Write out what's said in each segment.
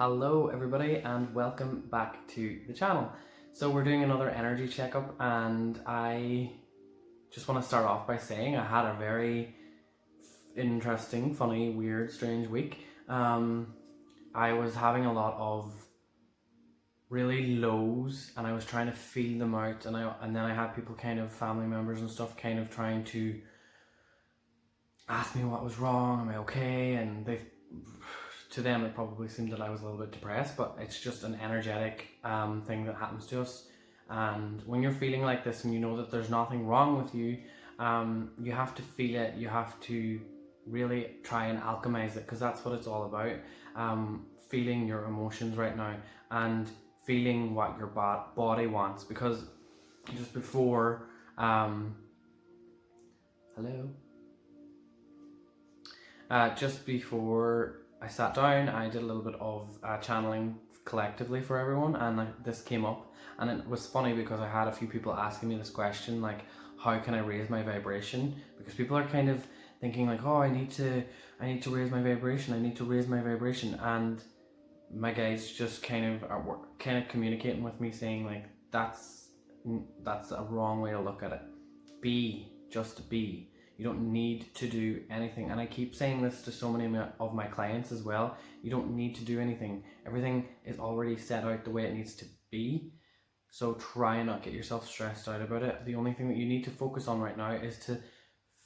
Hello everybody and welcome back to the channel. So we're doing another energy checkup, and I just want to start off by saying I had a very interesting, funny, weird, strange week. I was having a lot of really lows and I was trying to feel them out, and then I had people, kind of family members and stuff, kind of trying to ask me what was wrong, am I okay, and to them it probably seemed that I was a little bit depressed, but it's just an energetic thing that happens to us. And when you're feeling like this and you know that there's nothing wrong with you, you have to feel it, you have to really try and alchemize it, because that's what it's all about. Feeling your emotions right now and feeling what your body wants, because just before just before I sat down, I did a little bit of channeling collectively for everyone, and this came up, and it was funny because I had a few people asking me this question, like, how can I raise my vibration? Because people are kind of thinking like, oh, I need to raise my vibration, I need to raise my vibration, and my guides just kind of communicating with me, saying like, that's a wrong way to look at it. Just be. You don't need to do anything. And I keep saying this to so many of my clients as well. You don't need to do anything. Everything is already set out the way it needs to be. So try and not get yourself stressed out about it. The only thing that you need to focus on right now is to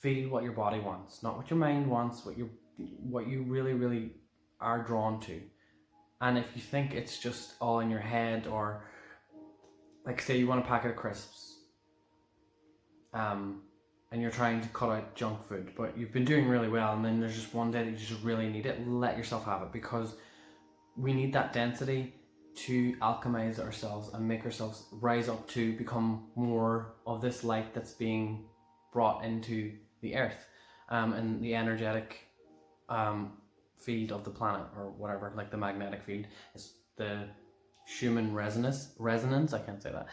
feel what your body wants, not what your mind wants, what you really, really are drawn to. And if you think it's just all in your head, or like, say you want a packet of crisps, and you're trying to cut out junk food, but you've been doing really well, and then there's just one day that you just really need it, let yourself have it, because we need that density to alchemize ourselves and make ourselves rise up to become more of this light that's being brought into the earth, and the energetic field of the planet, or whatever, like the magnetic field. It's the Schumann resonance, I can't say that,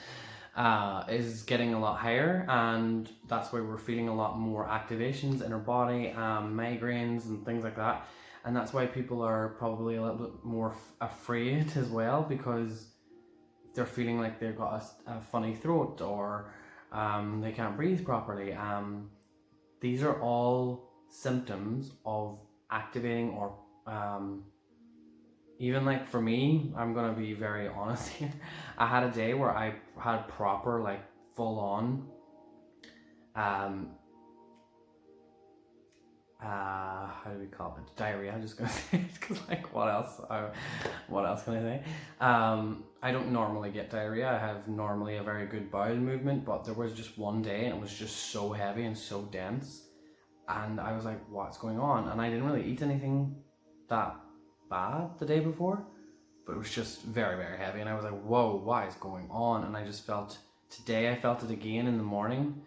is getting a lot higher, and that's why we're feeling a lot more activations in our body, migraines and things like that. And that's why people are probably a little bit more afraid as well, because they're feeling like they've got a funny throat, or they can't breathe properly. These are all symptoms of activating, or even, like, for me, I'm gonna be very honest here. I had a day where I had proper, like, full on how do we call it, diarrhea. I'm just gonna say it, because, like, what else can I say? I don't normally get diarrhea. I have normally a very good bowel movement, but there was just one day and it was just so heavy and so dense, and I was like, what's going on? And I didn't really eat anything that bad the day before, but it was just very, very heavy, and I was like, whoa, what is going on? And I just felt, today I felt it again in the morning.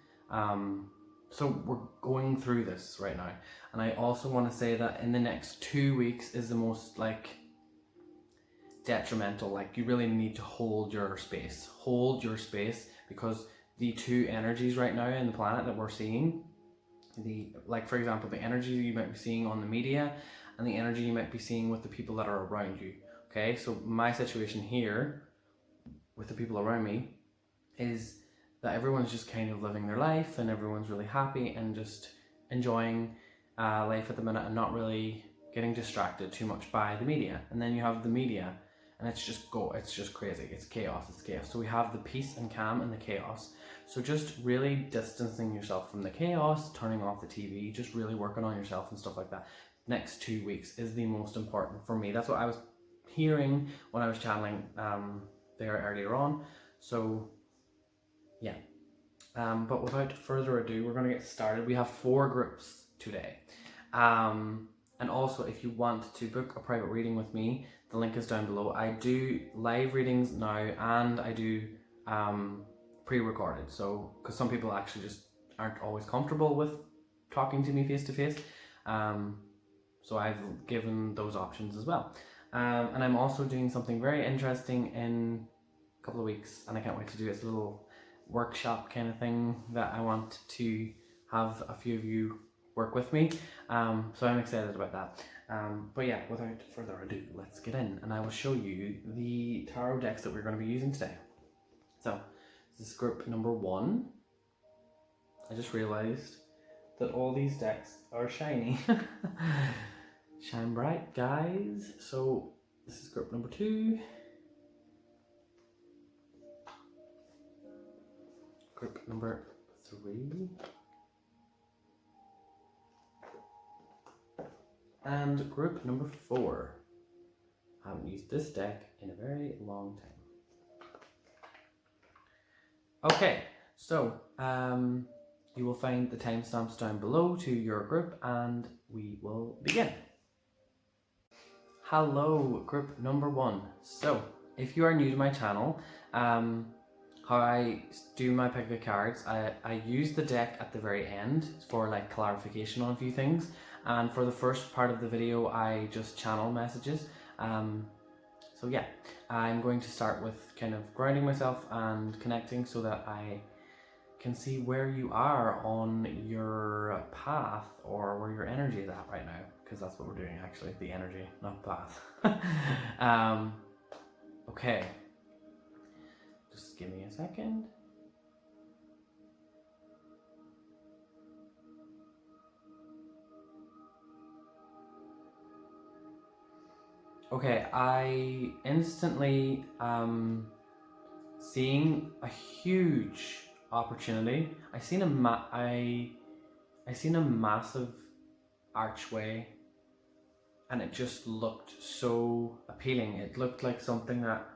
So we're going through this right now, and I also want to say that in the next 2 weeks is the most, like, detrimental. Like, you really need to hold your space, because the two energies right now in the planet that we're seeing, like, for example, the energy you might be seeing on the media and the energy you might be seeing with the people that are around you. Okay, so my situation here with the people around me is that everyone's just kind of living their life, and everyone's really happy and just enjoying life at the minute, and not really getting distracted too much by the media. And then you have the media, and it's just crazy, it's chaos. So we have the peace and calm and the chaos. So just really distancing yourself from the chaos, turning off the TV, just really working on yourself and stuff like that. Next 2 weeks is the most important for me. That's what I was hearing when I was channeling there earlier on. So yeah, but without further ado, we're going to get started. We have 4 groups today, and also, if you want to book a private reading with me, the link is down below. I do live readings now, and I do pre-recorded, so because some people actually just aren't always comfortable with talking to me face to face, so I've given those options as well. And I'm also doing something very interesting in a couple of weeks, and I can't wait to do it. It's a little workshop kind of thing that I want to have a few of you work with me, so I'm excited about that. But yeah, without further ado, let's get in and I will show you the tarot decks that we're going to be using today. So, this is group number 1. I just realized that all these decks are shiny. Shine bright, guys. So, this is group number 2. Group number 3. And group number 4. I haven't used this deck in a very long time. Okay, so you will find the timestamps down below to your group and we will begin. Hello, group number 1. So, if you are new to my channel, how I do my pick of cards, I use the deck at the very end for like clarification on a few things, and for the first part of the video I just channel messages. So yeah, I'm going to start with kind of grounding myself and connecting so that I can see where you are on your path or where your energy is at right now, because that's what we're doing actually, the energy, not path. Okay, just give me a second. Okay, I instantly seeing a huge opportunity. I seen a massive archway, and it just looked so appealing. It looked like something that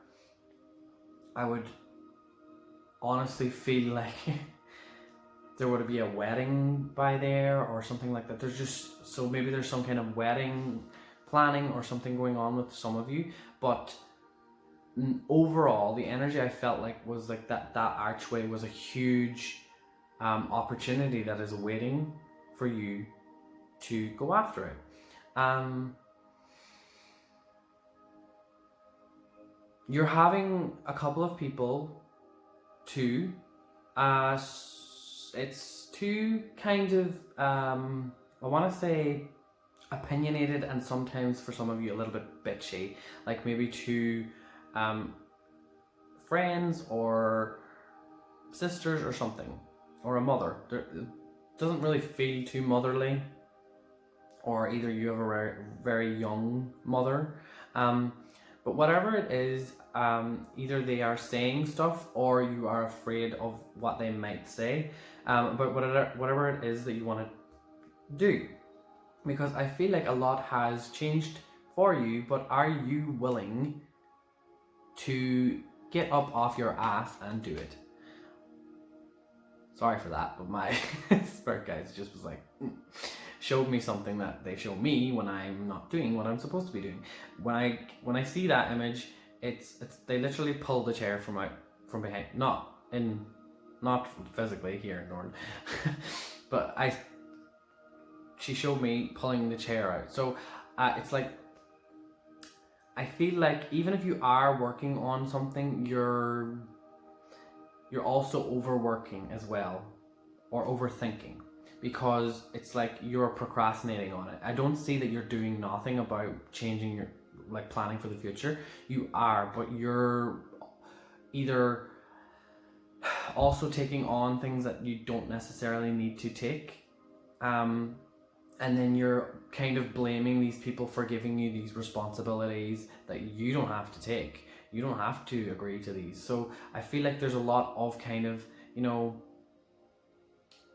I would honestly feel like there would be a wedding by there or something like that. There's just, so maybe there's some kind of wedding planning or something going on with some of you, but overall the energy I felt like was like that archway was a huge opportunity that is waiting for you to go after it. You're having a couple of people too, it's two kind of I want to say opinionated, and sometimes for some of you a little bit bitchy, like maybe two friends or sisters or something, or a mother. It doesn't really feel too motherly, or either you have a very, very young mother, but whatever it is, either they are saying stuff or you are afraid of what they might say, but whatever it is that you want to do, because I feel like a lot has changed for you, but are you willing to get up off your ass and do it? Sorry for that, but my spirit guides just was like, showed me something that they show me when I'm not doing what I'm supposed to be doing. When I see that image, it's they literally pull the chair from behind, not physically here in Norton, but she showed me pulling the chair out. So it's like, I feel like even if you are working on something, you're also overworking as well, or overthinking, because it's like you're procrastinating on it. I don't see that you're doing nothing about changing your, like, planning for the future. You are, but you're either also taking on things that you don't necessarily need to take, and then you're kind of blaming these people for giving you these responsibilities that you don't have to take. You don't have to agree to these. So I feel like there's a lot of kind of, you know,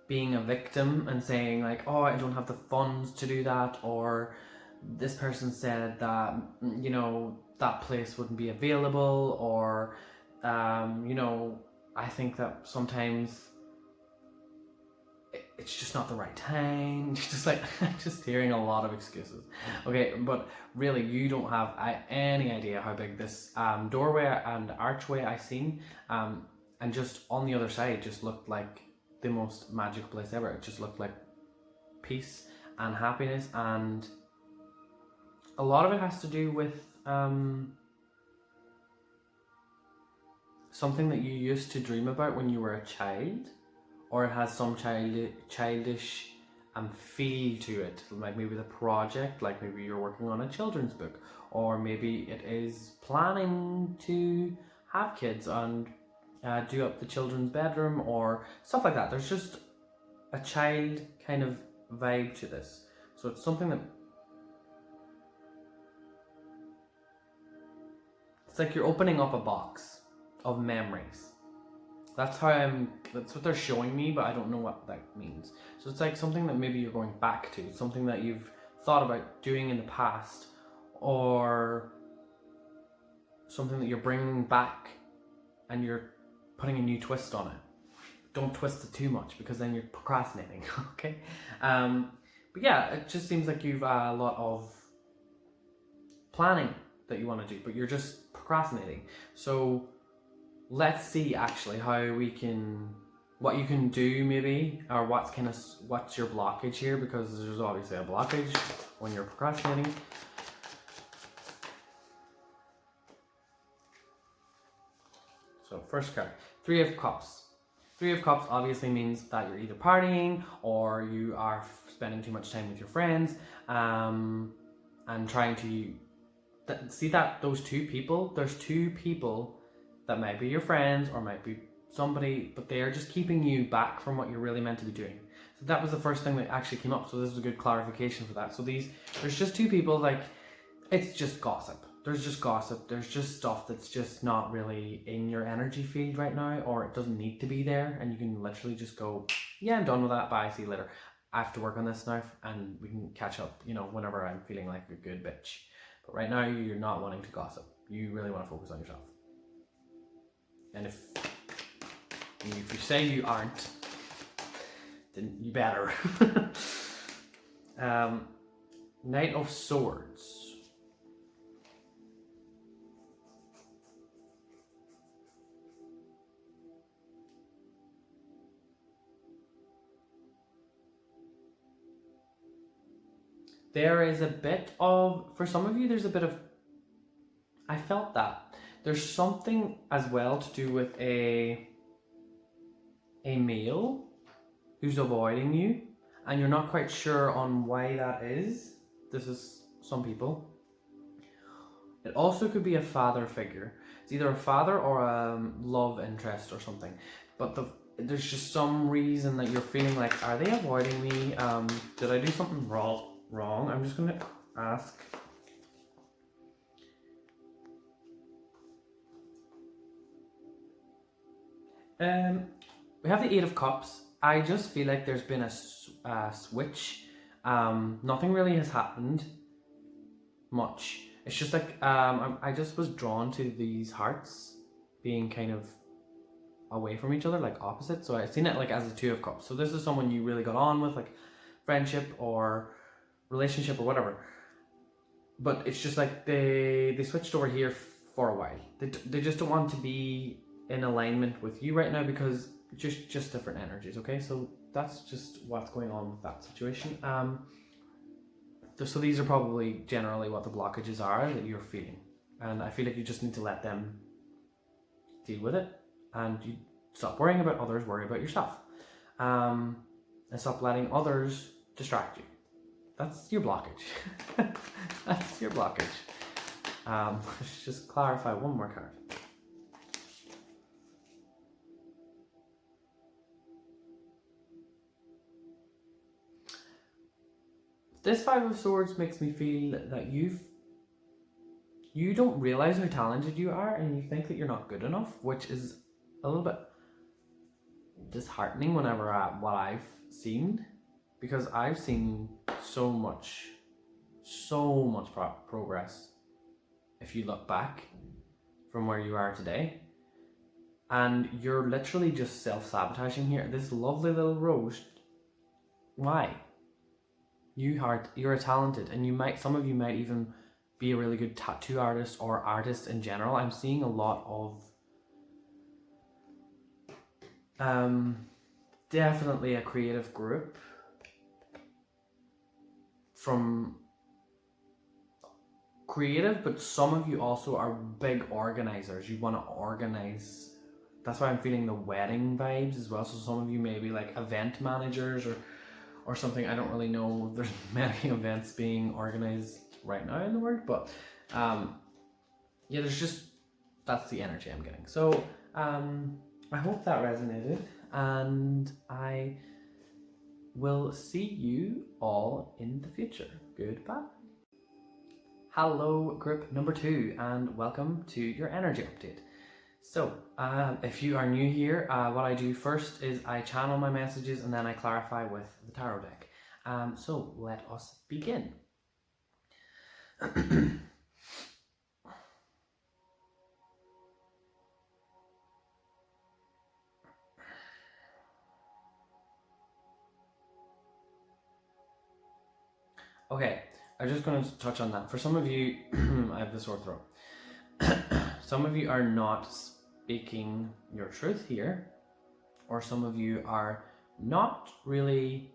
being a victim and saying like, oh, I don't have the funds to do that, or this person said that, you know, that place wouldn't be available, or you know, I think that sometimes it's just not the right time. Just like, just hearing a lot of excuses. Okay, but really, you don't have any idea how big this doorway and archway I seen, and just on the other side just looked like the most magical place ever. It just looked like peace and happiness, and a lot of it has to do with something that you used to dream about when you were a child, or it has some childish and feel to it. Like maybe the project, like maybe you're working on a children's book, or maybe it is planning to have kids and do up the children's bedroom or stuff like that. There's just a child kind of vibe to this. So it's something that it's like you're opening up a box of memories. That's what they're showing me, but I don't know what that means. So it's like something that maybe you're going back to, something that you've thought about doing in the past, or something that you're bringing back and you're putting a new twist on it. Don't twist it too much because then you're procrastinating, okay? But yeah, it just seems like you've a lot of planning that you want to do, but you're just procrastinating. So let's see actually what you can do maybe, or what's your blockage here, because there's obviously a blockage when you're procrastinating. So first card, Three of Cups. Three of Cups obviously means that you're either partying or you are spending too much time with your friends, and trying to see that those two people, there's two people that might be your friends or might be somebody, but they are just keeping you back from what you're really meant to be doing. So that was the first thing that actually came up. So this is a good clarification for that. So there's just two people, like it's just gossip. There's just gossip. There's just stuff that's just not really in your energy field right now, or it doesn't need to be there, and you can literally just go, yeah, I'm done with that. Bye, see you later. I have to work on this now, and we can catch up, whenever I'm feeling like a good bitch. But right now, you're not wanting to gossip. You really want to focus on yourself. And if you say you aren't, then you better. Knight of Swords. There is a bit of, for some of you, there's a bit of, I felt that. There's something as well to do with a male who's avoiding you, and you're not quite sure on why that is. This is some people. It also could be a father figure. It's either a father or a love interest or something. But there's just some reason that you're feeling like, are they avoiding me? Did I do something wrong? I'm just going to ask. We have the Eight of Cups. I just feel like there's been a switch. Nothing really has happened much. It's just like I just was drawn to these hearts being kind of away from each other, like opposite. So I've seen it like as the Two of Cups. So this is someone you really got on with, like friendship or relationship or whatever. But it's just like they switched over here for a while. They just don't want to be in alignment with you right now because just different energies. Okay, so that's just what's going on with that situation. So these are probably generally what the blockages are that you're feeling, and I feel like you just need to let them deal with it, and you stop worrying about others, worry about yourself, and stop letting others distract you. That's your blockage. That's your blockage. Let's just clarify one more card. This Five of Swords makes me feel that you don't realize how talented you are, and you think that you're not good enough, which is a little bit disheartening whenever what I've seen, because I've seen so much progress if you look back from where you are today, and you're literally just self-sabotaging here. This lovely little rose, why? You're talented, and some of you might even be a really good tattoo artist or artist in general. I'm seeing a lot of definitely a creative group from creative, but some of you also are big organizers. You want to organize. That's why I'm feeling the wedding vibes as well. So some of you may be like event managers or something. I don't really know. There's many events being organized right now in the world, but yeah, that's the energy I'm getting. So I hope that resonated, and I will see you all in the future. Goodbye. Hello, group number 2, and welcome to your energy update. So, if you are new here, what I do first is I channel my messages and then I clarify with the tarot deck. So, let us begin. Okay, I'm just going to touch on that. For some of you, I have the sore throat. Some of you are not speaking your truth here, or some of you are not really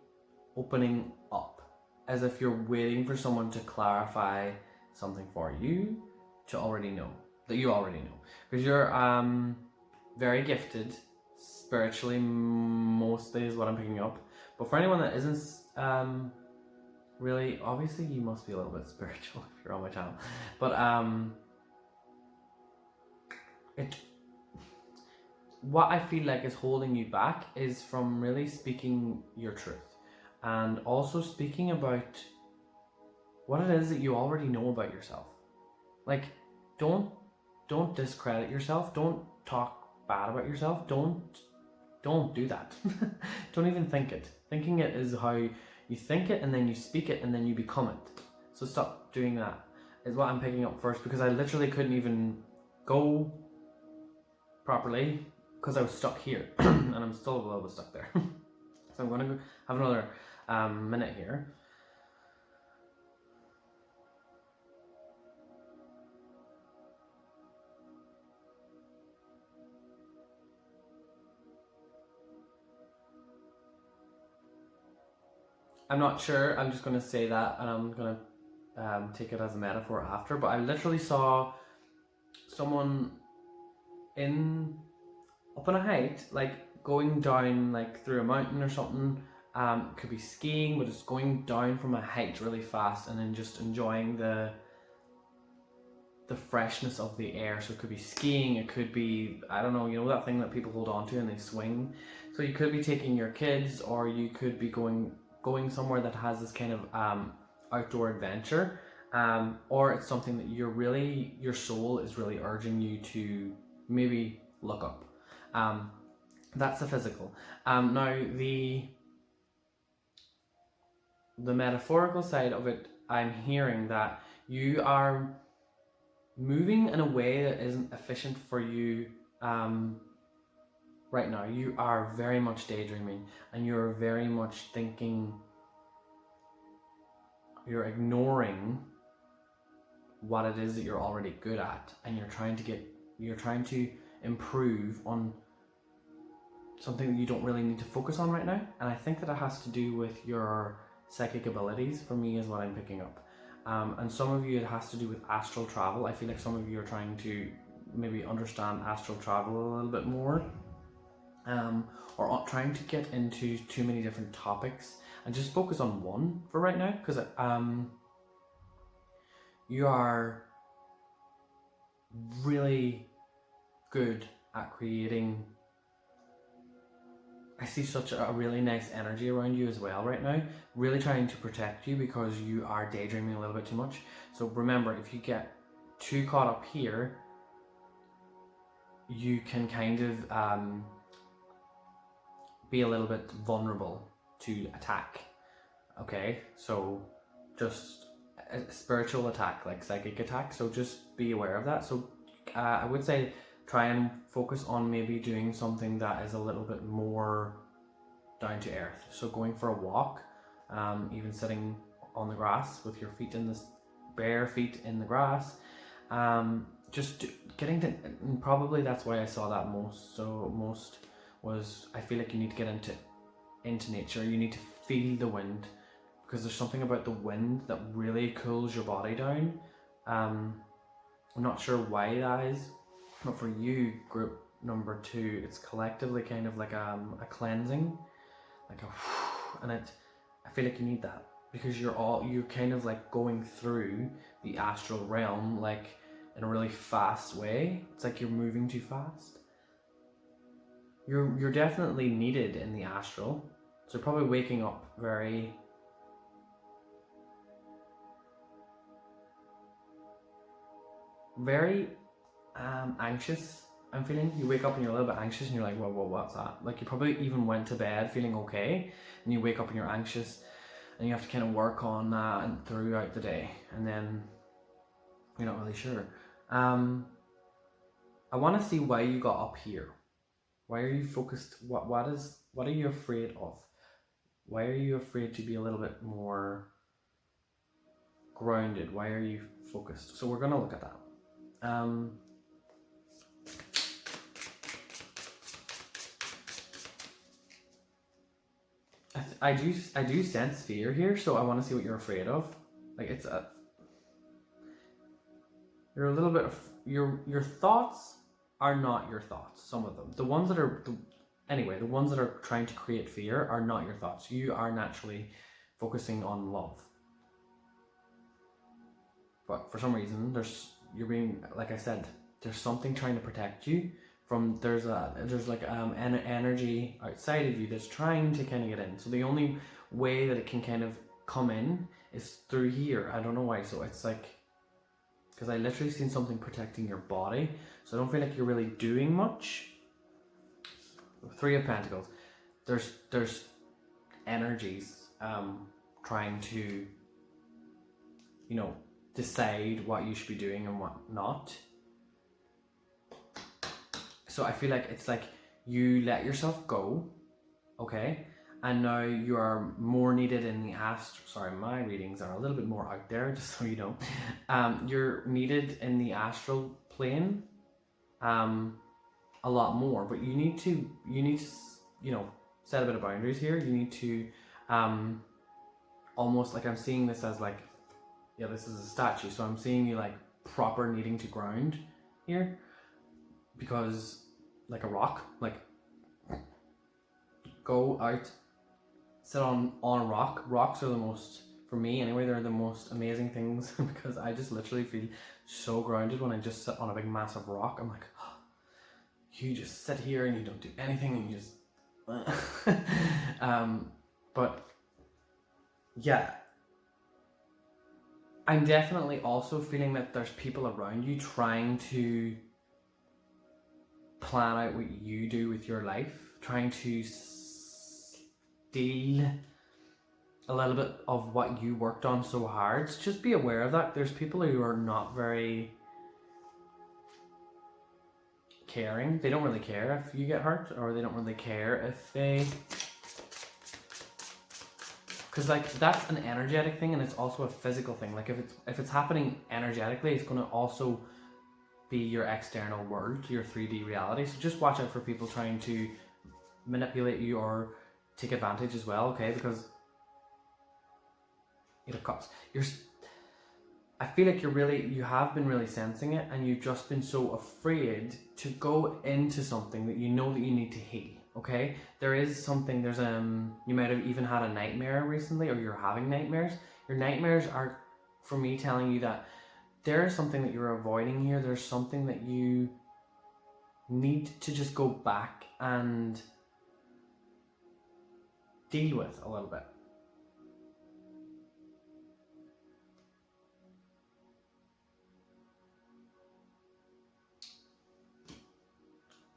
opening up, as if you're waiting for someone to clarify something for you to already know, that you already know. Because you're very gifted spiritually, mostly is what I'm picking up. But for anyone that isn't really, obviously you must be a little bit spiritual if you're on my channel, but what I feel like is holding you back is from really speaking your truth, and also speaking about what it is that you already know about yourself. Like, don't discredit yourself, don't talk bad about yourself, don't do that. Don't even think it. Thinking it is how you think it, and then you speak it, and then you become it. So stop doing that, is what I'm picking up first, because I literally couldn't even go properly because I was stuck here and I'm still a little bit stuck there. So I'm going to have another minute here. I'm not sure, I'm just going to say that, and I'm going to take it as a metaphor after, but I literally saw someone up on a height, like going down like through a mountain or something. Could be skiing, but it's going down from a height really fast, and then just enjoying the freshness of the air. So it could be skiing, it could be, I don't know, you know that thing that people hold on to and they swing. So you could be taking your kids, or you could be going somewhere that has this kind of outdoor adventure, or it's something that your soul is really urging you to maybe look up. That's the physical. Now the metaphorical side of it, I'm hearing that you are moving in a way that isn't efficient for you right now. You are very much daydreaming, and you're very much thinking, you're ignoring what it is that you're already good at, and you're trying to improve on something that you don't really need to focus on right now. And I think that it has to do with your psychic abilities, for me, is what I'm picking up. And some of you, it has to do with astral travel. I feel like some of you are trying to maybe understand astral travel a little bit more, or trying to get into too many different topics and just focus on one for right now, because you are really good at creating. I see such a really nice energy around you as well right now, really trying to protect you, because you are daydreaming a little bit too much. So remember, if you get too caught up here, you can kind of be a little bit vulnerable to attack. Okay, so just a spiritual attack, like psychic attack, so just be aware of that. So I would say try and focus on maybe doing something that is a little bit more down to earth. So going for a walk, even sitting on the grass with your feet bare feet in the grass, just getting to, and probably that's why I saw that most. So most was, I feel like you need to get into nature. You need to feel the wind, because there's something about the wind that really cools your body down. I'm not sure why that is, but for you, group number 2, it's collectively kind of like a cleansing, like and I feel like you need that, because you're kind of like going through the astral realm like in a really fast way. It's like you're moving too fast. You're definitely needed in the astral. So you're probably waking up very anxious. I'm feeling you wake up and you're a little bit anxious and you're like, well, what's that? Like you probably even went to bed feeling okay, and you wake up and you're anxious, and you have to kind of work on that and throughout the day, and then you're not really sure. I want to see why you got up here. Why are you focused? What are you afraid of? Why are you afraid to be a little bit more grounded? Why are you focused? So we're gonna look at that. I do sense fear here, so I want to see what you're afraid of. Like you're a little bit of your thoughts are not your thoughts. Some of them, the ones that are the ones that are trying to create fear are not your thoughts. You are naturally focusing on love, but for some reason you're being, like I said, there's something trying to protect you from, there's like an energy outside of you that's trying to kind of get in. So the only way that it can kind of come in is through here. I don't know why. So it's like, because I literally seen something protecting your body, so I don't feel like you're really doing much. Three of Pentacles. There's energies trying to, decide what you should be doing and what not. So I feel like it's like you let yourself go, okay? And now you are more needed in the astral. Sorry, my readings are a little bit more out there, just so you know. You're needed in the astral plane a lot more, but you need to set a bit of boundaries here. You need to almost, like, I'm seeing this as like, yeah, this is a statue, so I'm seeing you like proper needing to ground here, because like a rock, like go out, sit on a rock. Rocks are the most, for me anyway, they're the most amazing things because I just literally feel so grounded when I just sit on a big massive rock. I'm like, oh, you just sit here and you don't do anything and you just but yeah, I'm definitely also feeling that there's people around you trying to plan out what you do with your life, trying to steal a little bit of what you worked on so hard. So just be aware of that. There's people who are not very caring. They don't really care if you get hurt, or they don't really care if they, because like that's an energetic thing and it's also a physical thing. Like if it's happening energetically, it's going to also be your external world, your 3D reality. So just watch out for people trying to manipulate you or take advantage as well, okay? Because it comes. I feel like you have been really sensing it, and you've just been so afraid to go into something that you know that you need to heal. Okay, there is something. You might have even had a nightmare recently, or you're having nightmares. Your nightmares are, for me, telling you that there is something that you're avoiding here. There's something that you need to just go back and deal with a little bit.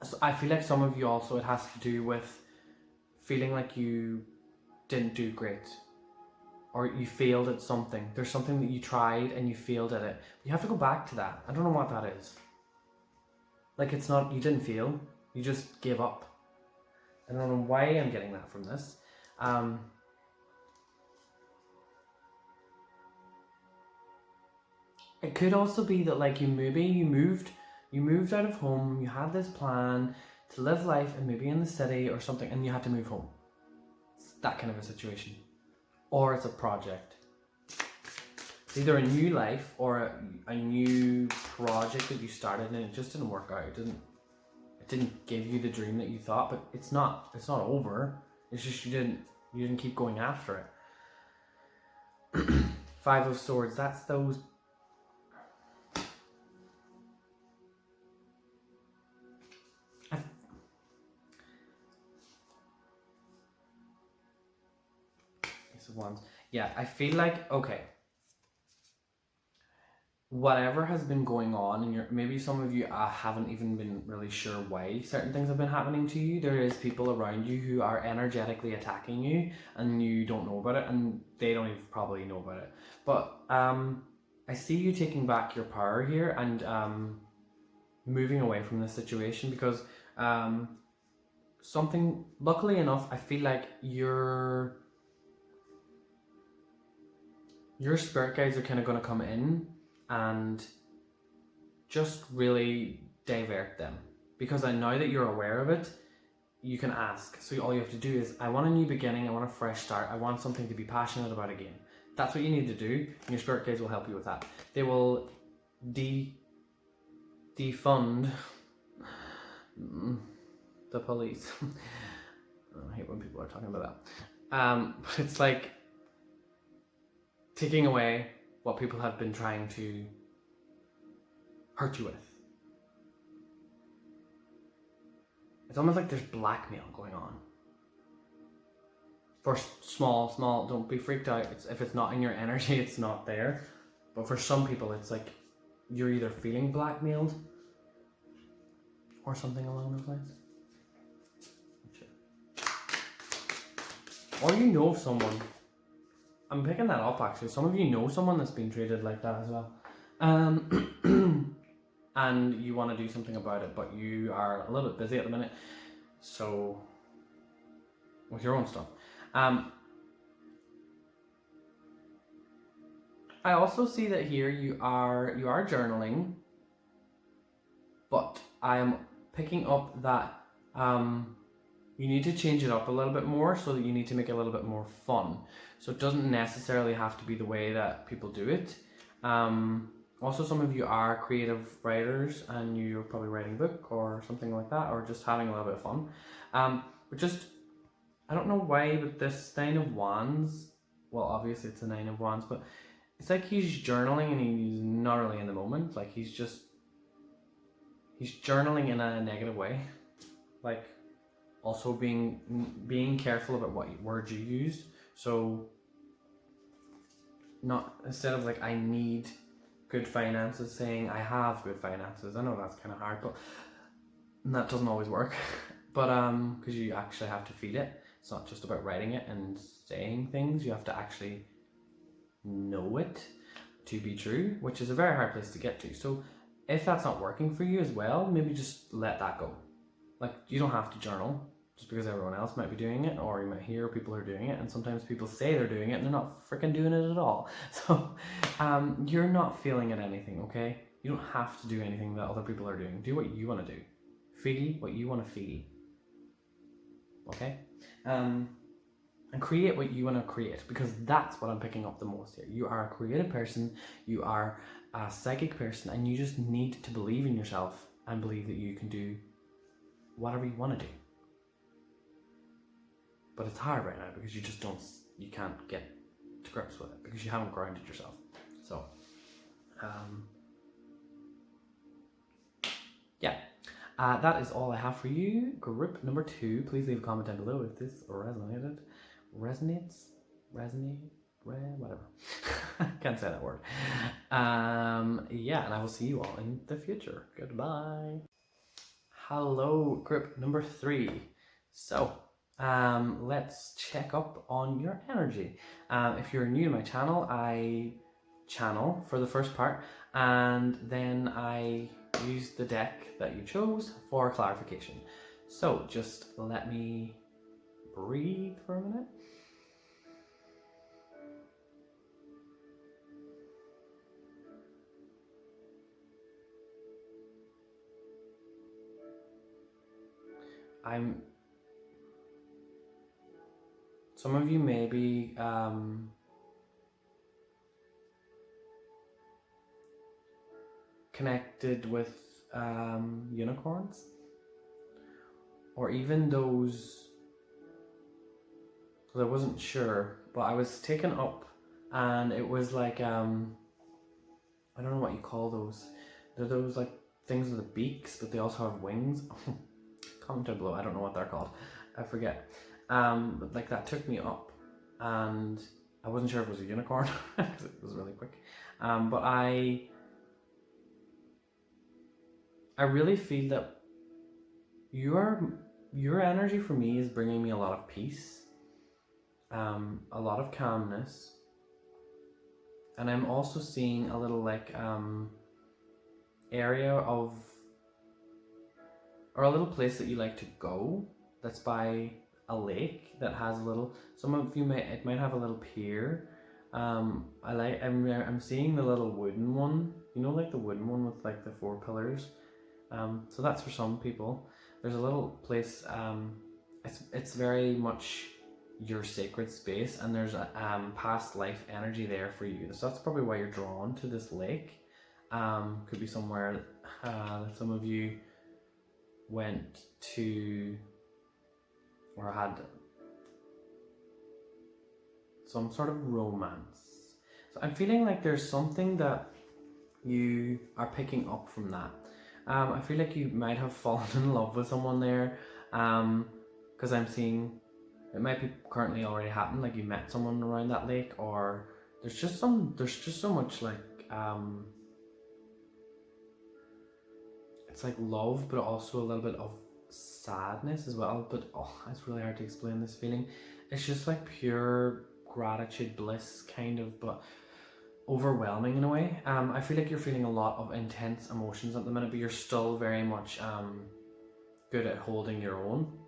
So I feel like some of you also, it has to do with feeling like you didn't do great, or you failed at something. There's something that you tried and you failed at it. You have to go back to that. I don't know what that is. Like, it's not, you didn't fail, you just gave up. I don't know why I'm getting that from this. It could also be that, like, you moved out of home, you had this plan to live life and maybe in the city or something, and you had to move home. It's that kind of a situation. Or it's a project. It's either a new life or a new project that you started and it just didn't work out. It didn't give you the dream that you thought, but it's not over. It's just you didn't keep going after it. Five of Swords, that's those... Ace of Wands. Yeah, I feel like, okay, whatever has been going on, and maybe some of you haven't even been really sure why certain things have been happening to you. There is people around you who are energetically attacking you, and you don't know about it, and they don't even probably know about it. But I see you taking back your power here and moving away from this situation, because something, luckily enough, I feel like your spirit guides are kind of going to come in and just really divert them, because I know that you're aware of it. You can ask. So all you have to do is, I want a new beginning, I want a fresh start, I want something to be passionate about again. That's what you need to do, and your spirit guides will help you with that. They will defund the police. I hate when people are talking about that. It's like taking away what people have been trying to hurt you with. It's almost like there's blackmail going on. For small, don't be freaked out. If it's not in your energy, it's not there. But for some people, it's like you're either feeling blackmailed or something along those lines. Or you know someone. I'm picking that up actually. Some of you know someone that's been treated like that as well. And you want to do something about it, but you are a little bit busy at the minute. So, with your own stuff. I also see that here you are journaling, but I am picking up that you need to change it up a little bit more, so that you need to make it a little bit more fun. So it doesn't necessarily have to be the way that people do it. Also, some of you are creative writers and you're probably writing a book or something like that, or just having a little bit of fun. But just, I don't know why, but this Nine of Wands, well, obviously it's a Nine of Wands, but it's like he's journaling and he's not really in the moment. Like he's journaling in a negative way. Like also being careful about what words you use. So not, instead of like I need good finances, saying I have good finances. I know that's kind of hard, but that doesn't always work. But because you actually have to feel it. It's not just about writing it and saying things. You have to actually know it to be true, which is a very hard place to get to. So if that's not working for you as well, maybe just let that go. Like you don't have to journal just because everyone else might be doing it, or you might hear people are doing it, and sometimes people say they're doing it and they're not freaking doing it at all. So you're not feeling it anything, okay? You don't have to do anything that other people are doing. Do what you want to do. Feel what you want to feel. Okay? And create what you want to create, because that's what I'm picking up the most here. You are a creative person, you are a psychic person, and you just need to believe in yourself and believe that you can do whatever you want to do. But it's hard right now because you can't get to grips with it because you haven't grounded yourself. So, yeah. That is all I have for you. Group number 2. Please leave a comment down below if this resonates, whatever. Can't say that word. Yeah, and I will see you all in the future. Goodbye. Hello, group number 3. So, let's check up on your energy. If you're new to my channel, I channel for the first part, and then I use the deck that you chose for clarification. So just let me breathe for a minute. Some of you may be connected with unicorns, or even those, because I wasn't sure, but I was taken up and it was like I don't know what you call those. They're those like things with the beaks, but they also have wings. Comment down below. I don't know what they're called. I forget. But like that took me up, and I wasn't sure if it was a unicorn because it was really quick. But I really feel that your energy for me is bringing me a lot of peace, a lot of calmness, and I'm also seeing a little like area of, or a little place that you like to go that's by a lake that has a little, some of you it might have a little pier. I'm seeing the little wooden one, you know, like the wooden one with like the 4 pillars. So that's for some people. There's a little place, it's very much your sacred space, and there's a past life energy there for you. So that's probably why you're drawn to this lake. Could be somewhere some of you went to or had some sort of romance. So I'm feeling like there's something that you are picking up from that. I feel like you might have fallen in love with someone there, because I'm seeing it might be currently already happened, like you met someone around that lake, or there's just so much like it's like love, but also a little bit of sadness as well. But it's really hard to explain this feeling. It's just like pure gratitude, bliss kind of, but overwhelming in a way. I feel like you're feeling a lot of intense emotions at the minute, but you're still very much good at holding your own.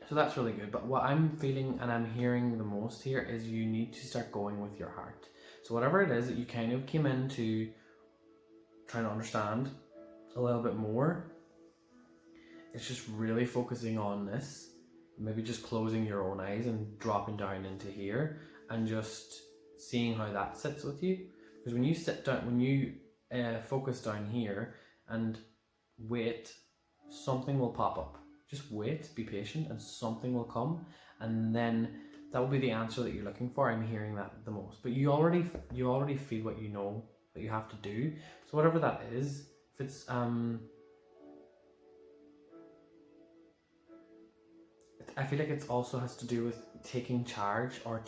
So that's really good. But what I'm feeling and I'm hearing the most here is you need to start going with your heart. So whatever it is that you kind of came into trying to understand a little bit more, it's just really focusing on this, maybe just closing your own eyes and dropping down into here and just seeing how that sits with you. Because when you sit down, when you focus down here and wait, something will pop up. Just wait, be patient, and something will come, and then that will be the answer that you're looking for. I'm hearing that the most, but you already feel what you know that you have to do. So whatever that is, if it's I feel like it also has to do with taking charge or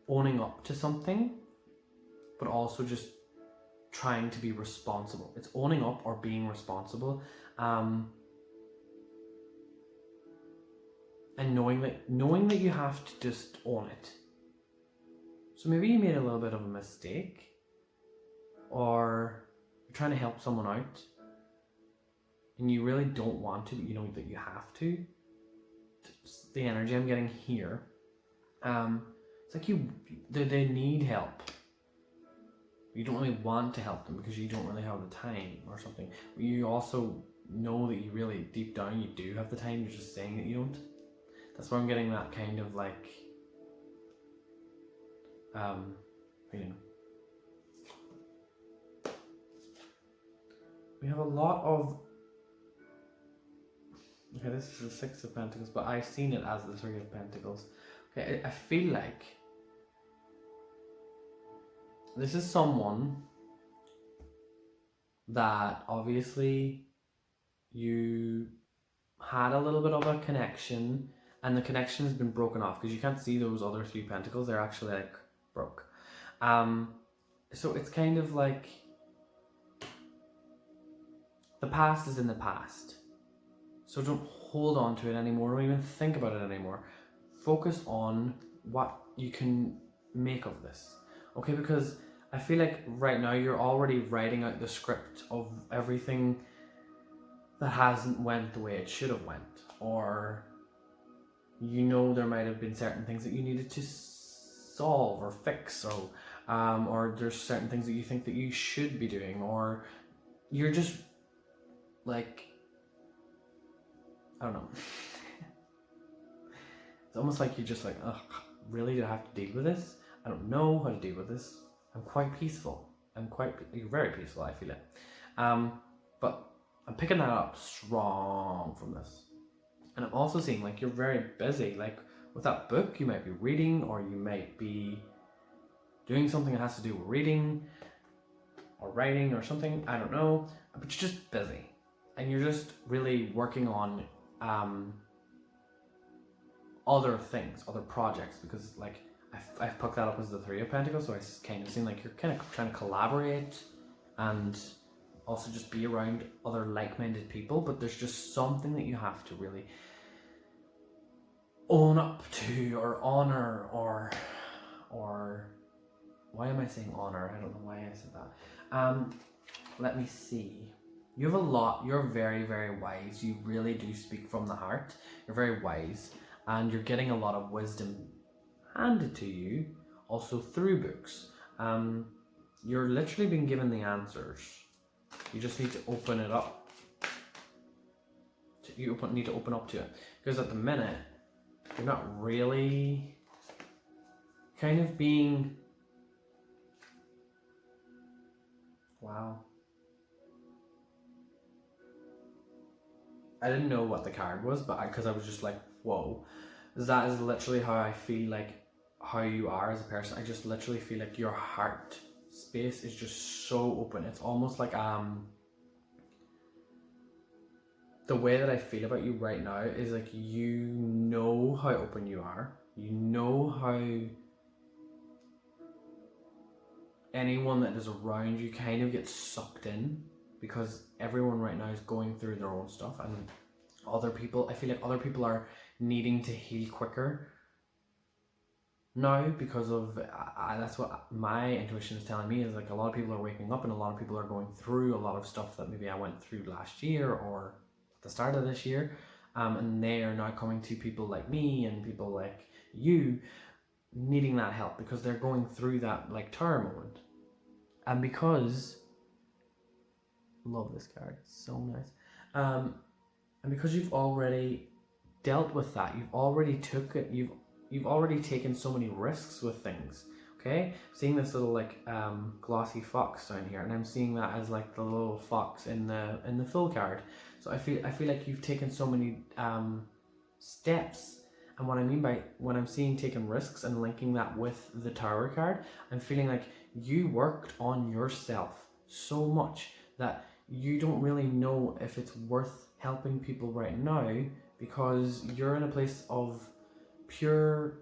owning up to something, but also just trying to be responsible. It's owning up or being responsible, and knowing that you have to just own it. So maybe you made a little bit of a mistake, or you're trying to help someone out and you really don't want to, but you know that you have to. The energy I'm getting here, it's like they need help. You don't really want to help them because you don't really have the time or something. But you also know that you really, deep down, you do have the time. You're just saying that you don't. That's why I'm getting that kind of like feeling. We have a lot of, okay, this is the 6 of Pentacles, but I've seen it as the 3 of Pentacles. Okay, I feel like this is someone that obviously you had a little bit of a connection, and the connection has been broken off because you can't see those other 3 pentacles. They're actually like broke. So it's kind of like the past is in the past. So don't hold on to it anymore. Don't even think about it anymore. Focus on what you can make of this. Okay, because I feel like right now you're already writing out the script of everything that hasn't went the way it should have went, or you know there might have been certain things that you needed to solve or fix, or there's certain things that you think that you should be doing, or you're just like, I don't know. It's almost like you're just like, ugh, really, do I have to deal with this? I don't know how to deal with this. I'm quite peaceful. You're very peaceful, I feel it. But I'm picking that up strong from this. And I'm also seeing like you're very busy. Like with that book, you might be reading, or you might be doing something that has to do with reading or writing or something, I don't know, but you're just busy and you're just really working on other things, other projects, because like I've picked that up as the Three of Pentacles, so I kind of seem like you're kind of trying to collaborate and also just be around other like-minded people, but there's just something that you have to really own up to or honor, or why am I saying honor? I don't know why I said that. Let me see. You have a lot. You're very, very wise. You really do speak from the heart. You're very wise, and you're getting a lot of wisdom handed to you, also through books. You're literally being given the answers. You just need to open it up. You need to open up to it, because at the minute you're not really kind of being. Wow. I didn't know what the card was, but because I was just like, whoa. That is literally how I feel like how you are as a person. I just literally feel like your heart space is just so open. It's almost like the way that I feel about you right now is like, you know how open you are. You know how anyone that is around you kind of gets sucked in, because everyone right now is going through their own stuff, and other people, I feel like other people are needing to heal quicker now because of that's what my intuition is telling me, is like a lot of people are waking up and a lot of people are going through a lot of stuff that maybe I went through last year or at the start of this year, and they are now coming to people like me and people like you needing that help because they're going through that like tower moment. And because love this card, it's so nice. And because you've already dealt with that, you've already took it, you've already taken so many risks with things. Okay, seeing this little like glossy fox down here, and I'm seeing that as like the little fox in the full card. So I feel like you've taken so many steps. And what I mean by when I'm seeing taking risks and linking that with the Tower card, I'm feeling like you worked on yourself so much that you don't really know if it's worth helping people right now, because you're in a place of pure,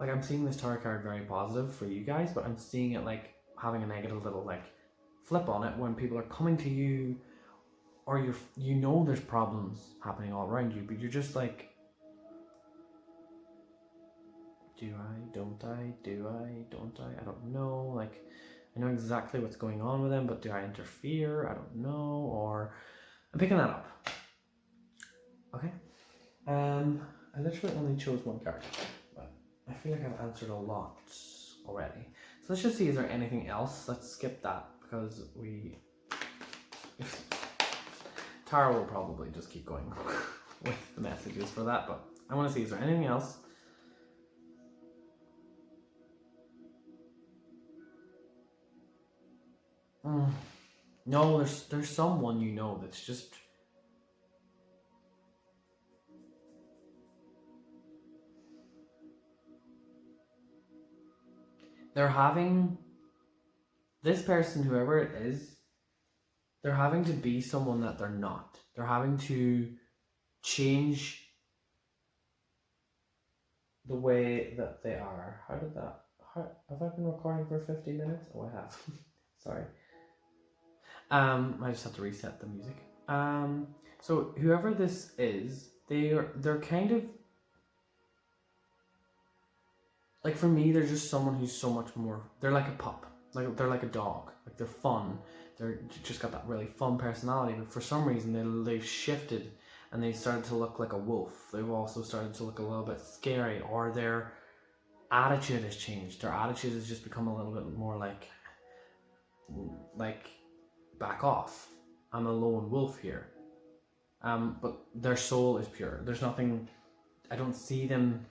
like I'm seeing this Tower card very positive for you guys, but I'm seeing it like having a negative little like flip on it when people are coming to you, or you know there's problems happening all around you, but you're just like, do I, don't I, do I, don't I don't know, like I know exactly what's going on with them, but do I interfere? I don't know, or I'm picking that up. Okay. I literally only chose one card, but I feel like I've answered a lot already. So let's just see, is there anything else? Let's skip that, because Tara will probably just keep going with the messages for that, but I want to see, is there anything else? No, there's someone you know that's just they're having this person, whoever it is, they're having to be someone that they're not. They're having to change the way that they are. Have I been recording for 50 minutes? Oh, I have. Sorry. I just have to reset the music. So whoever this is, they're kind of like, for me, they're just someone who's so much more. They're like a pup. Like they're like a dog. Like they're fun. They're just got that really fun personality. But for some reason, they've shifted and they started to look like a wolf. They've also started to look a little bit scary, or their attitude has changed. Their attitude has just become a little bit more like back off. I'm a lone wolf here. But their soul is pure. There's nothing. I don't see them.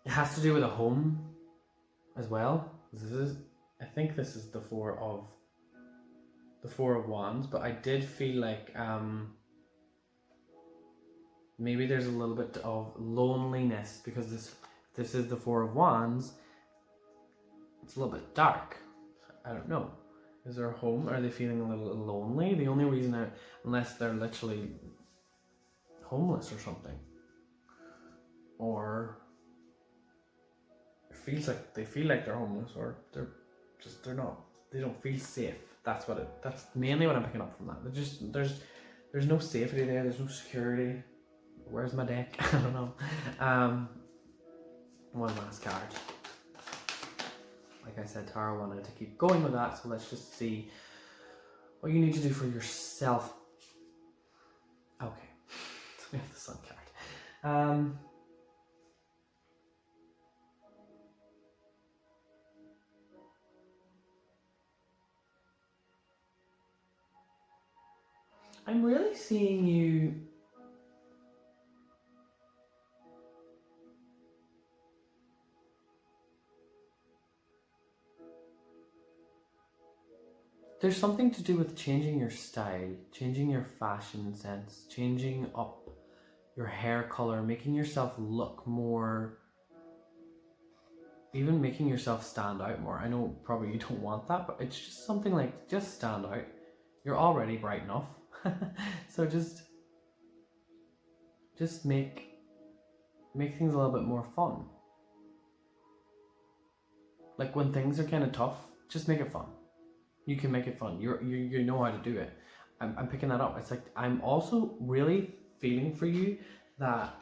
It has to do with a home as well. I think this is the Four of Wands, but I did feel like maybe there's a little bit of loneliness, because this is the Four of Wands. It's a little bit dark. I don't know. Is there a home? Are they feeling a little lonely? The only reason unless they're literally homeless or something, or it feels like they feel like they're homeless, or they're not. They don't feel safe. That's mainly what I'm picking up from that. There's no safety there. There's no security. Where's my deck? I don't know. One last card. Like I said, Tara wanted to keep going with that, so let's just see what you need to do for yourself. Okay, so we have the Sun card. I'm really seeing you there's something to do with changing your style, changing your fashion sense, changing up your hair color, making yourself look more, even making yourself stand out more. I know probably you don't want that, but it's just something like, just stand out. You're already bright enough. So just make things a little bit more fun. Like when things are kind of tough, just make it fun. You can make it fun. You know how to do it. I'm picking that up. It's like, I'm also really feeling for you that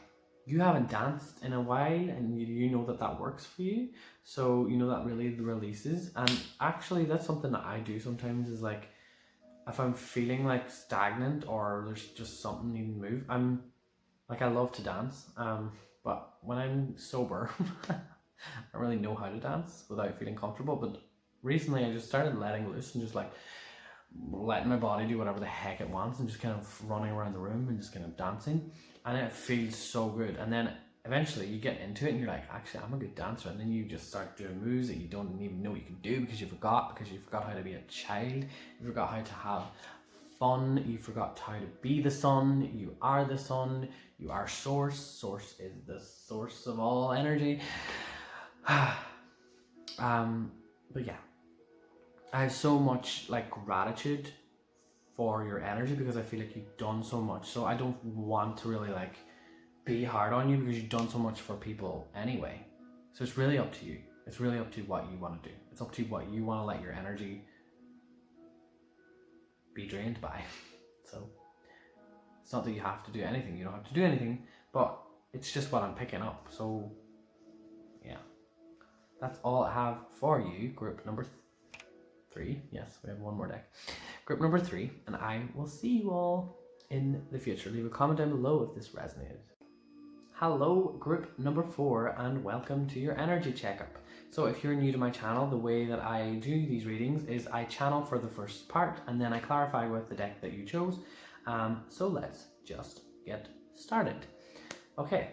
you haven't danced in a while, and you know that works for you. So you know that really releases. And actually that's something that I do sometimes, is like, if I'm feeling like stagnant or there's just something needing to move, I love to dance. But when I'm sober, I don't really know how to dance without feeling comfortable. But recently I just started letting loose and just like letting my body do whatever the heck it wants, and just kind of running around the room and just kind of dancing, and it feels so good. And then eventually you get into it and you're like, actually I'm a good dancer, and then you just start doing moves that you don't even know you can do because you forgot how to be a child, you forgot how to have fun, you forgot how to be the sun. You are the sun, you are source is the source of all energy. But yeah, I have so much like gratitude for your energy, because I feel like you've done so much. So I don't want to really like be hard on you, because you've done so much for people anyway. So it's really up to you. It's really up to what you want to do. It's up to what you want to let your energy be drained by. So it's not that you have to do anything. You don't have to do anything, but it's just what I'm picking up. So yeah, that's all I have for you, group number 3. Yes, we have one more deck. Group number 3, and I will see you all in the future. Leave a comment down below if this resonated. Hello, group number 4, and welcome to your energy checkup. So if you're new to my channel, the way that I do these readings is I channel for the first part, and then I clarify with the deck that you chose. So let's just get started. Okay.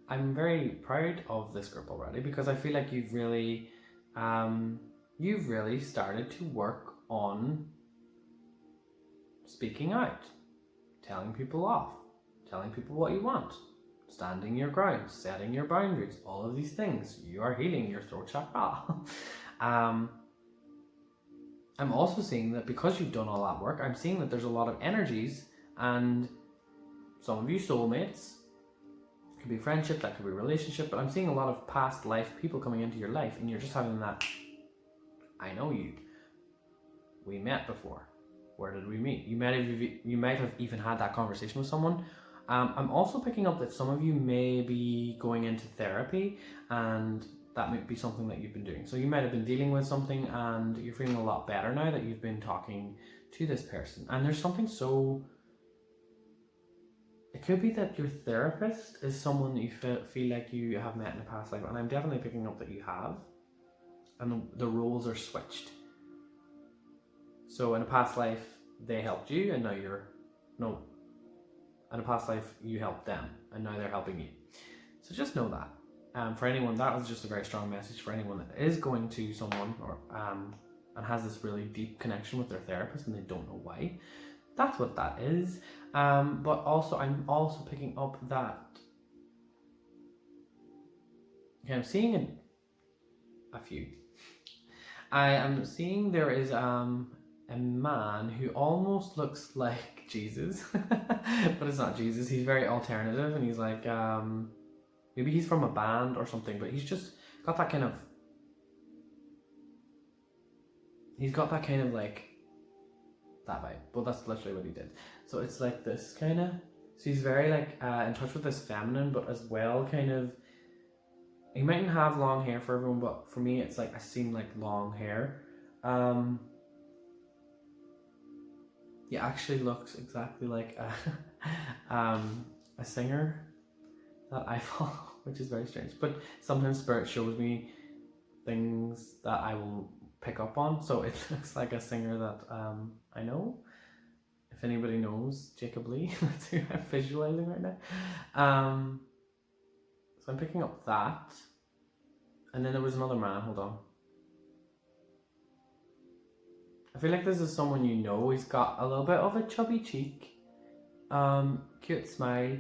I'm very proud of this group already, because I feel like you've really started to work on speaking out, telling people off, telling people what you want, standing your ground, setting your boundaries, all of these things. You are healing your throat chakra. I'm also seeing that because you've done all that work, I'm seeing that there's a lot of energies, and some of you soulmates. Could be friendship, that could be relationship, but I'm seeing a lot of past life people coming into your life, and you're just having that, I know you. We met before. Where did we meet? You might have even had that conversation with someone. I'm also picking up that some of you may be going into therapy, and that might be something that you've been doing. So you might have been dealing with something, and you're feeling a lot better now that you've been talking to this person. And there's something so... It could be that your therapist is someone that you feel like you have met in a past life, and I'm definitely picking up that you have, and the roles are switched. So in a past life, they helped you, and now in a past life, you helped them, and now they're helping you. So just know that. for anyone, that was just a very strong message for anyone that is going to someone or and has this really deep connection with their therapist and they don't know why. That's what that is. But also, I'm also picking up that, okay, I'm seeing a few. I am seeing there is a man who almost looks like Jesus, but it's not Jesus. He's very alternative, and he's like, maybe he's from a band or something, but he's just got that kind of, like, that vibe. Well, that's literally what he did. So it's like this kind of, so he's very like in touch with this feminine, but as well kind of, he mightn't have long hair for everyone, but for me it's like, I seem like long hair. He actually looks exactly like a singer that I follow, which is very strange. But sometimes Spirit shows me things that I will pick up on. So it looks like a singer that I know. If anybody knows Jacob Lee, that's who I'm visualizing right now. So I'm picking up that. And then there was another man, hold on. I feel like this is someone you know. He's got a little bit of a chubby cheek. Cute smile.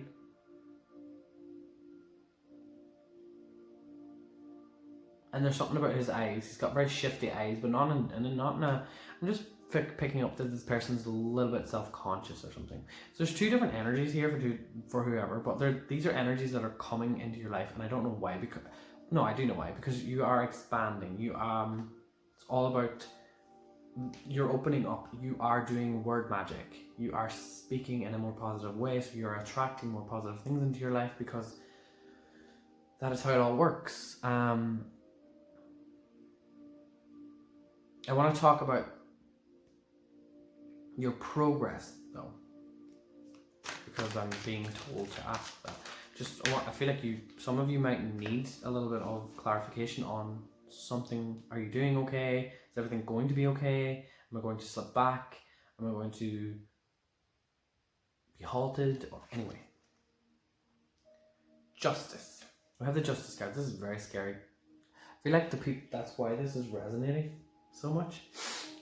And there's something about his eyes. He's got very shifty eyes, but not in a. I'm just picking up that this person's a little bit self-conscious or something. So there's two different energies here for whoever, but these are energies that are coming into your life, and I don't know why. I do know why. Because you are expanding. It's all about. You're opening up. You are doing word magic. You are speaking in a more positive way. So you're attracting more positive things into your life because that is how it all works. I want to talk about your progress though, because I'm being told to ask that. I feel like some of you might need a little bit of clarification on something. Are you doing okay? Is everything going to be okay? Am I going to slip back? Am I going to be halted? Or anyway, justice. We have the justice card. This is very scary. I feel like that's why this is resonating so much,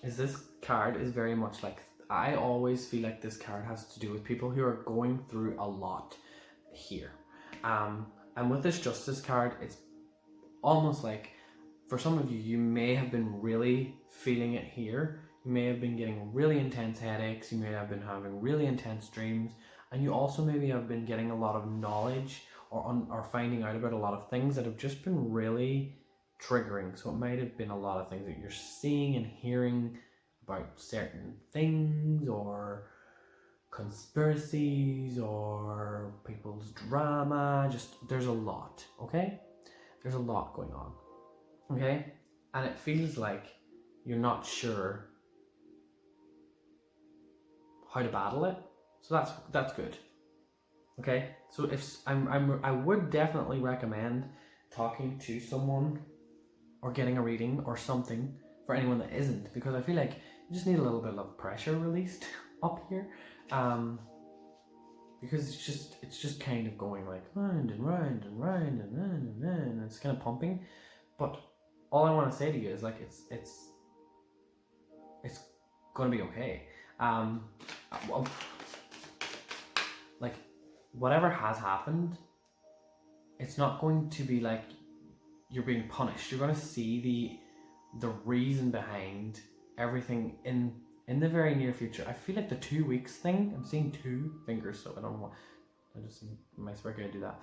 is this card is very much like, I always feel like this card has to do with people who are going through a lot here. And with this justice card, it's almost like, for some of you, you may have been really feeling it here. You may have been getting really intense headaches. You may have been having really intense dreams. And you also maybe have been getting a lot of knowledge or finding out about a lot of things that have just been really triggering. So it might have been a lot of things that you're seeing and hearing about certain things, or conspiracies, or people's drama. Just, there's a lot, okay? There's a lot going on, okay? And it feels like you're not sure how to battle it. So that's good, okay? So I would definitely recommend talking to someone or getting a reading or something for anyone that isn't, because I feel like you just need a little bit of pressure released up here, because it's just kind of going like round and round and round and round and round, and it's kind of pumping. But all I want to say to you is like it's gonna be okay. Like whatever has happened, it's not going to be like you're being punished. You're going to see the reason behind everything in the very near future. I feel like the 2 weeks thing, I'm seeing 2 fingers, so I don't know. Am I supposed to do that?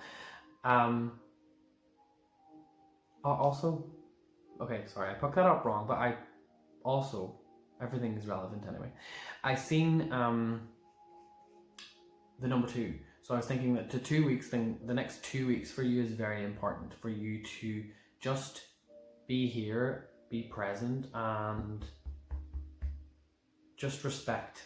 Also, okay, sorry, I picked that up wrong, but everything is relevant anyway. I seen the number 2. So I was thinking that the 2 weeks thing, the next 2 weeks for you is very important for you to just be here, be present, and just respect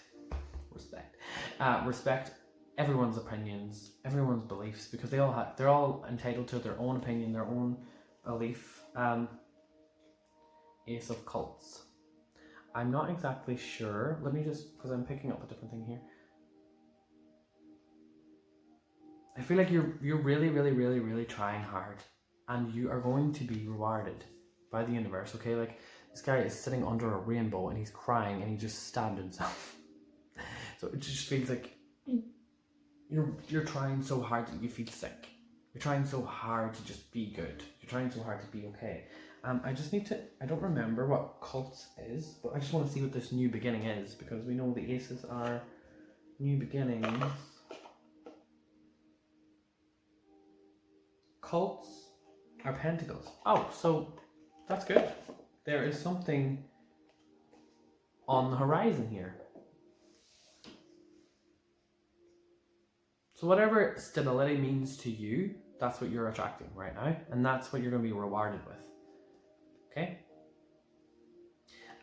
everyone's opinions, everyone's beliefs, because they're all entitled to their own opinion, their own belief. Ace of Cups. I'm not exactly sure. Let me just, because I'm picking up a different thing here. I feel like you're really, really, really, really trying hard. and you are going to be rewarded by the universe, okay? Like, this guy is sitting under a rainbow and he's crying and he just stabbed himself. So it just feels like you're trying so hard that you feel sick. You're trying so hard to just be good. You're trying so hard to be okay. I don't remember what cults is, but I just want to see what this new beginning is, because we know the aces are new beginnings. Cults are pentacles. Oh, so that's good. There is something on the horizon here. So whatever stability means to you, that's what you're attracting right now, and that's what you're going to be rewarded with. Okay?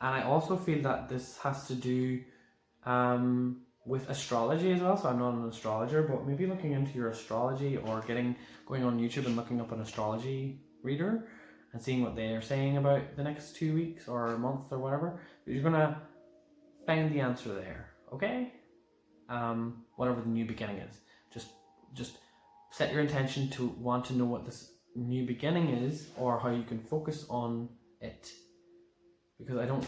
And I also feel that this has to do with astrology as well. So I'm not an astrologer, but maybe looking into your astrology, or going on YouTube and looking up an astrology reader and seeing what they are saying about the next 2 weeks or a month or whatever. You're going to find the answer there, okay? Whatever the new beginning is. Just set your intention to want to know what this new beginning is, or how you can focus on it. Because I don't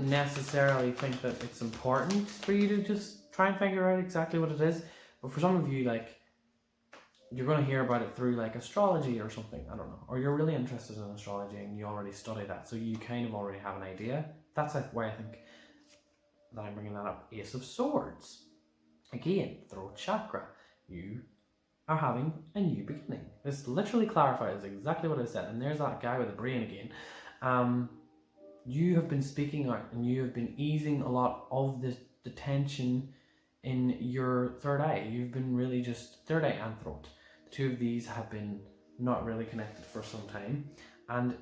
necessarily think that it's important for you to just try and figure out exactly what it is. But for some of you, like, you're going to hear about it through like astrology or something, I don't know. Or you're really interested in astrology and you already study that, so you kind of already have an idea. That's why I think that I'm bringing that up. Ace of Swords. Again, throat chakra. You are having a new beginning. This literally clarifies exactly what I said. And there's that guy with the brain again. You have been speaking out, and you have been easing a lot of the tension in your third eye. You've been really just third eye and throat. The two of these have been not really connected for some time. And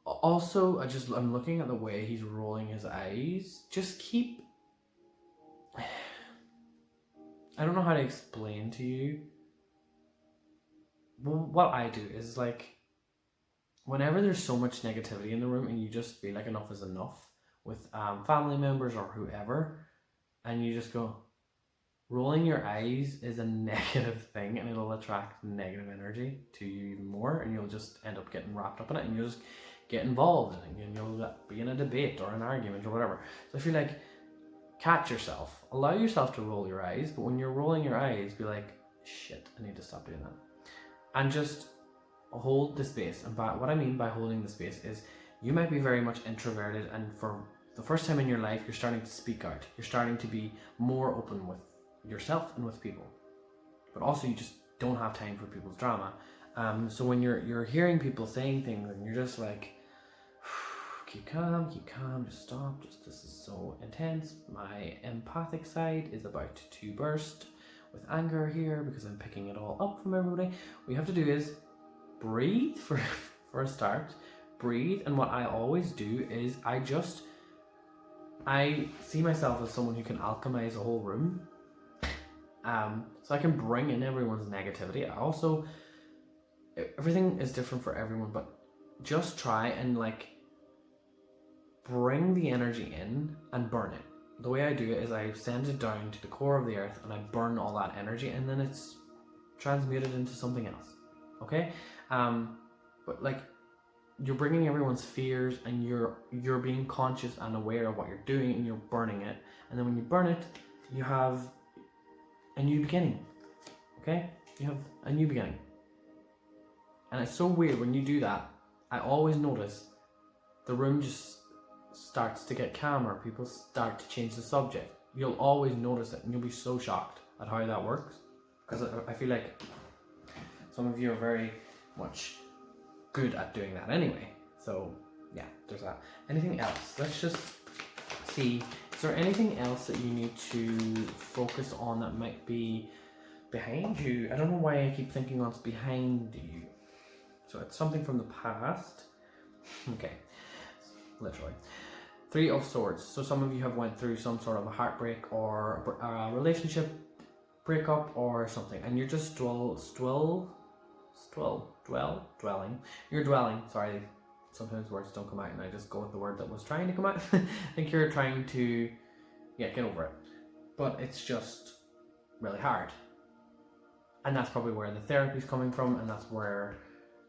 also, I'm looking at the way he's rolling his eyes. Just keep... I don't know how to explain to you. Well, what I do is, like, whenever there's so much negativity in the room and you just feel like enough is enough with family members or whoever, and you just go, rolling your eyes is a negative thing, and it'll attract negative energy to you even more, and you'll just end up getting wrapped up in it, and you'll just get involved in it, and you'll be in a debate or an argument or whatever. So I feel like, catch yourself, allow yourself to roll your eyes, but when you're rolling your eyes, be like, shit, I need to stop doing that. And just hold the space. And what I mean by holding the space is, you might be very much introverted, and for the first time in your life, you're starting to speak out. You're starting to be more open with yourself and with people. But also, you just don't have time for people's drama. So when you're hearing people saying things, and you're just like, keep calm, just stop, this is so intense. My empathic side is about to burst with anger here, because I'm picking it all up from everybody. What you have to do is breathe for a start. Breathe. And what I always do is I see myself as someone who can alchemize a whole room. So I can bring in everyone's negativity. I also, everything is different for everyone, but just try and like bring the energy in and burn it. The way I do it is I send it down to the core of the earth, and I burn all that energy, and then it's transmuted into something else. Okay? But like, you're bringing everyone's fears, and you're being conscious and aware of what you're doing, and you're burning it. And then when you burn it, you have a new beginning. Okay? You have a new beginning. And it's so weird when you do that. I always notice the room just starts to get calmer. People start to change the subject. You'll always notice it, and you'll be so shocked at how that works. Because I feel like some of you are very much good at doing that anyway. So yeah, there's that. Anything else? Let's just see. Is there anything else that you need to focus on that might be behind you? I don't know why I keep thinking on it's behind you. So it's something from the past. Okay, literally. 3 of Swords. So some of you have went through some sort of a heartbreak or a relationship breakup or something, and you're just dwelling. You're dwelling. Sorry, sometimes words don't come out, and I just go with the word that was trying to come out. I think you're trying to, get over it. but it's just really hard. And that's probably where the therapy's coming from, and that's where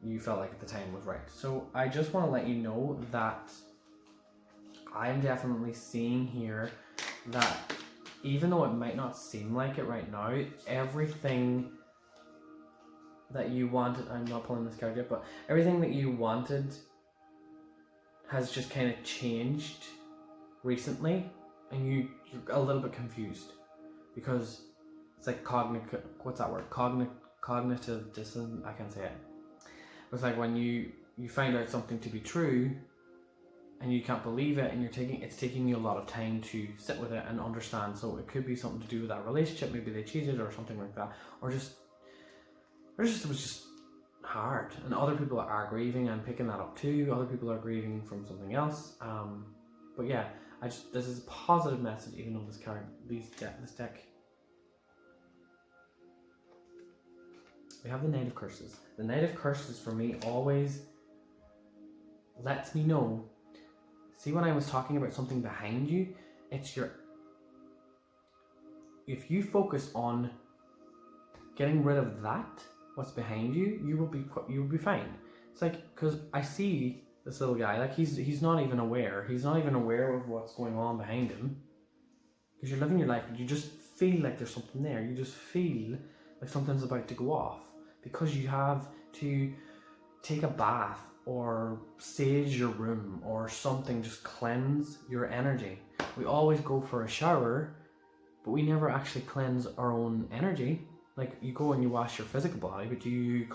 you felt like at the time was right. So I just want to let you know that I'm definitely seeing here that even though it might not seem like it right now, everything that you wanted, I'm not pulling this card yet, but everything that you wanted has just kind of changed recently, and you're a little bit confused because it's like what's that word? Cognitive dissonance, I can't say it. It's like when you find out something to be true and you can't believe it, and it's taking you a lot of time to sit with it and understand. So it could be something to do with that relationship, maybe they cheated or something like that, or it was just hard. And other people are grieving and picking that up too. Other people are grieving from something else. But yeah, this is a positive message, even though this card, this deck. We have the Knight of Curses. The Knight of Curses for me always lets me know. See, when I was talking about something behind you, if you focus on getting rid of that, what's behind you, you will be fine. It's like, because I see this little guy, like he's not even aware. He's not even aware of what's going on behind him. Because you're living your life, but you just feel like there's something there. You just feel like something's about to go off. Because you have to take a bath or sage your room or something, just cleanse your energy. We always go for a shower, but we never actually cleanse our own energy. Like, you go and you wash your physical body, but do you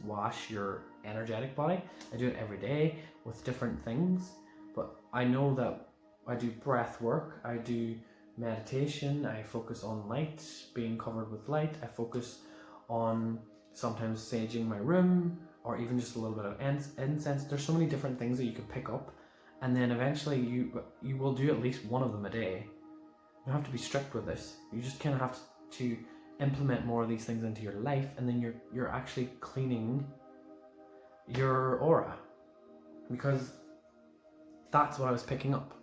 wash your energetic body? I do it every day with different things, but I know that I do breath work, I do meditation, I focus on light, being covered with light, I focus on sometimes saging my room, or even just a little bit of incense. There's so many different things that you could pick up, and then eventually you will do at least one of them a day. You don't have to be strict with this. You just kind of have to implement more of these things into your life, and then you're actually cleaning your aura, because that's what I was picking up.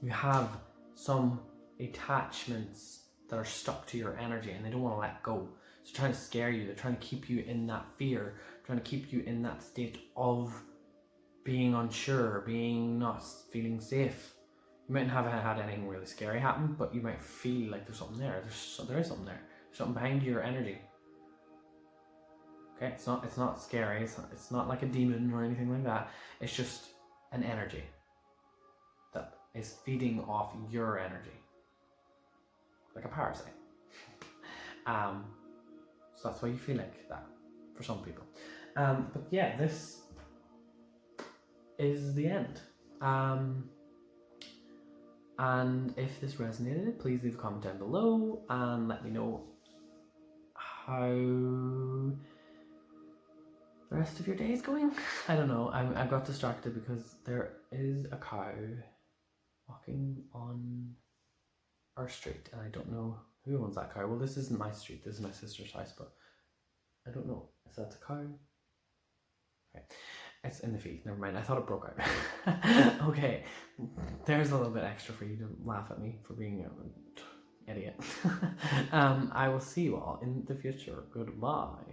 You have some attachments that are stuck to your energy and they don't want to let go. So they're trying to scare you, they're trying to keep you in that fear, trying to keep you in that state of being unsure, being not feeling safe. You might not have had anything really scary happen, but you might feel like there's something there. There is something there. There's something behind your energy. Okay, it's not scary. It's not like a demon or anything like that. It's just an energy that is feeding off your energy, like a parasite. So that's why you feel like that for some people. But yeah, this is the end. And if this resonated, please leave a comment down below and let me know how the rest of your day is going. I don't know. I got distracted because there is a cow walking on our street, and I don't know who owns that cow. Well, this isn't my street. This is my sister's house, but I don't know. Is that a cow? Okay. It's in the field. Never mind. I thought it broke out. Okay. There's a little bit extra for you to laugh at me for being an idiot. I will see you all in the future. Goodbye.